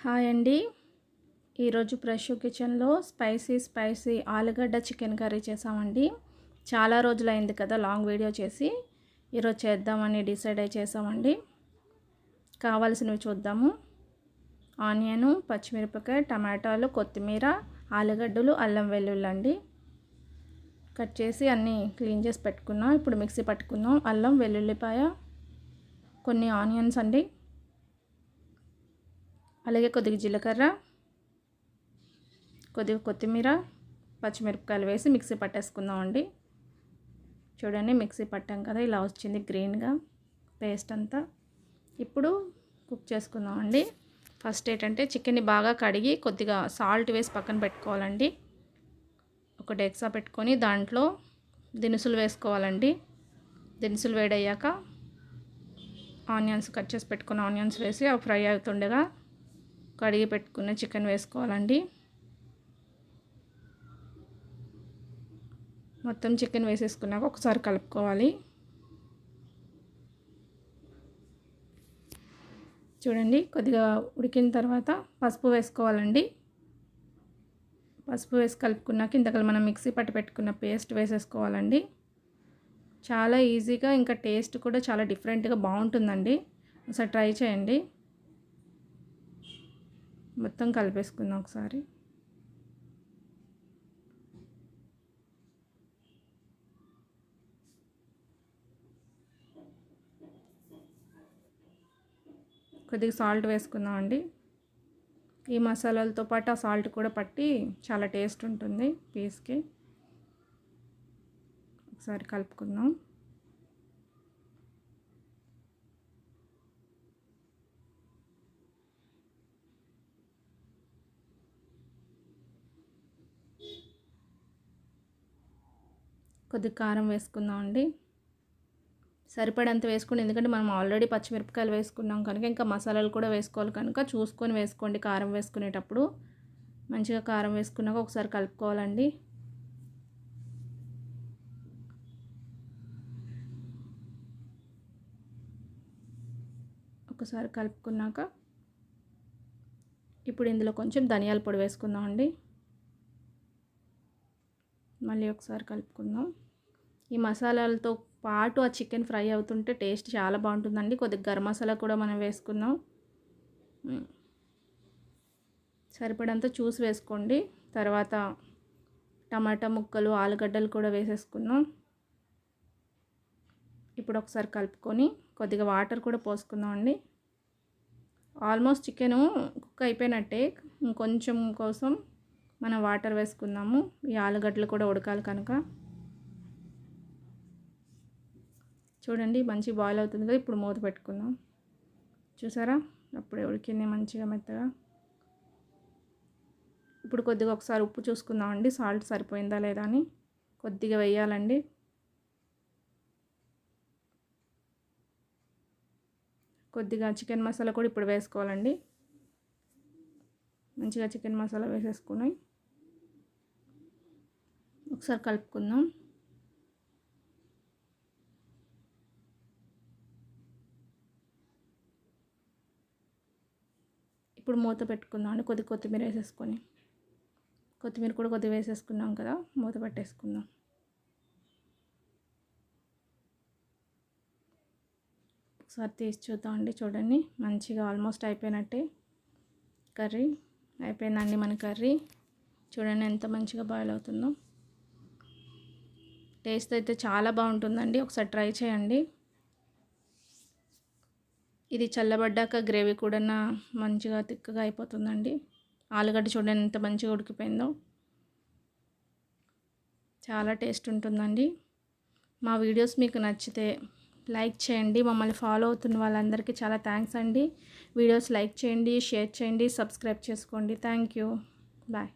Hi అండి. ఈరోజు fresh కిచెన్లో స్పైసీ ఆలుగడ్డ చికెన్ కర్రీ చేసామండి. చాలా రోజులైంది కదా లాంగ్ వీడియో చేసి, ఈరోజు చేద్దామని డిసైడ్ అయి చేసామండి. కావాల్సినవి చూద్దాము. ఆనియను, పచ్చిమిరపకాయ, టమాటాలు, కొత్తిమీర, ఆలుగడ్డలు, అల్లం వెల్లుల్లి అండి. కట్ చేసి అన్నీ క్లీన్ చేసి పెట్టుకున్నాం. ఇప్పుడు మిక్సీ పట్టుకుందాం. అల్లం వెల్లుల్లిపాయ, కొన్ని ఆనియన్స్ అండి, అలాగే కొద్దిగా జీలకర్ర, కొద్దిగా కొత్తిమీర, పచ్చిమిరపకాయలు వేసి మిక్సీ పట్టేసుకుందాం అండి. చూడండి, మిక్సీ పట్టాం కదా, ఇలా వచ్చింది గ్రీన్గా పేస్ట్ అంతా. ఇప్పుడు కుక్ చేసుకుందాం అండి. ఫస్ట్ ఏంటంటే చికెన్ని బాగా కడిగి కొద్దిగా సాల్ట్ వేసి పక్కన పెట్టుకోవాలండి. ఒక డెక్సా పెట్టుకొని దాంట్లో దినుసులు వేసుకోవాలండి. దినుసులు వేడయ్యాక ఆనియన్స్ కట్ చేసి పెట్టుకున్న ఆనియన్స్ వేసి అవి ఫ్రై అవుతుండగా కడిగి పెట్టుకున్న చికెన్ వేసుకోవాలండి. మొత్తం చికెన్ వేసేసుకున్నాక ఒకసారి కలుపుకోవాలి. చూడండి, కొద్దిగా ఉడికిన తర్వాత పసుపు వేసుకోవాలండి. పసుపు వేసి కలుపుకున్నాక ఇంతకలు మనం మిక్సీ పట్టి పెట్టుకున్న పేస్ట్ వేసేసుకోవాలండి. చాలా ఈజీగా, ఇంకా టేస్ట్ కూడా చాలా డిఫరెంట్గా బాగుంటుందండి. ఒకసారి ట్రై చేయండి. మొత్తం కలిపేసుకుందాం ఒకసారి. కొద్దిగా సాల్ట్ వేసుకుందాం అండి. ఈ మసాలాలతో పాటు ఆ సాల్ట్ కూడా పట్టి చాలా టేస్ట్ ఉంటుంది పీస్కి. ఒకసారి కలుపుకుందాం. కొద్దిగా కారం వేసుకుందాం అండి. సరిపడంత వేసుకోండి, ఎందుకంటే మనం ఆల్రెడీ పచ్చిమిరపకాయలు వేసుకున్నాం కనుక ఇంకా మసాలాలు కూడా వేసుకోవాలి కనుక చూసుకొని వేసుకోండి. కారం వేసుకునేటప్పుడు మంచిగా కారం వేసుకున్నాక ఒకసారి కలుపుకోవాలండి. ఒకసారి కలుపుకున్నాక ఇప్పుడు ఇందులో కొంచెం ధనియాల పొడి వేసుకుందాం అండి. మళ్ళీ ఒకసారి కలుపుకుందాం. ఈ మసాలాలతో పాటు ఆ చికెన్ ఫ్రై అవుతుంటే టేస్ట్ చాలా బాగుంటుందండి. కొద్దిగా గరం మసాలా కూడా మనం వేసుకుందాం. సరిపడంత చూసి వేసుకోండి. తర్వాత టమాటా ముక్కలు, ఆలుగడ్డలు కూడా వేసేసుకుందాం. ఇప్పుడు ఒకసారి కలుపుకొని కొద్దిగా వాటర్ కూడా పోసుకుందాం అండి. ఆల్మోస్ట్ చికెను కుక్ అయిపోయినట్టే, ఇంకొంచెం కోసం మనం వాటర్ వేసుకుందాము. ఈ ఆలుగడ్డలు కూడా ఉడకాలి కనుక. చూడండి, మంచి బాయిల్ అవుతుంది కదా. ఇప్పుడు మూత పెట్టుకుందాం. చూసారా, అప్పుడే ఉడికింది మంచిగా మెత్తగా. ఇప్పుడు కొద్దిగా ఒకసారి ఉప్పు చూసుకుందామండి, సాల్ట్ సరిపోయిందా లేదా అని. కొద్దిగా వేయాలండి. కొద్దిగా చికెన్ మసాలా కూడా ఇప్పుడు వేసుకోవాలండి. మంచిగా చికెన్ మసాలా వేసేసుకుని ఒకసారి కలుపుకుందాం. ఇప్పుడు మూత పెట్టుకుందాం అండి. కొద్దిగా కొత్తిమీర వేసేసుకొని, కొత్తిమీర కూడా కొద్దిగా వేసేసుకున్నాం కదా, మూత పెట్టేసుకుందాం. ఒకసారి తీసి చూద్దామండి. చూడండి, మంచిగా ఆల్మోస్ట్ అయిపోయినట్టే. కర్రీ అయిపోయిందండి. మన కర్రీ చూడండి ఎంత మంచిగా బాయిల్ అవుతుందో. టేస్ట్ అయితే చాలా బాగుంటుందండి. ఒకసారి ట్రై చేయండి. ఇది చల్లబడ్డాక గ్రేవీ కూడా మంచిగా తిక్కగా అయిపోతుందండి. ఆలుగడ్డ చూడండి ఎంత మంచిగా ఉడికిపోయిందో. చాలా టేస్ట్ ఉంటుందండి. మా వీడియోస్ మీకు నచ్చితే లైక్ చేయండి. మమ్మల్ని ఫాలో అవుతున్న వాళ్ళందరికీ చాలా థ్యాంక్స్ అండి. వీడియోస్ లైక్ చేయండి, షేర్ చేయండి, సబ్స్క్రైబ్ చేసుకోండి. Thank you. బాయ్.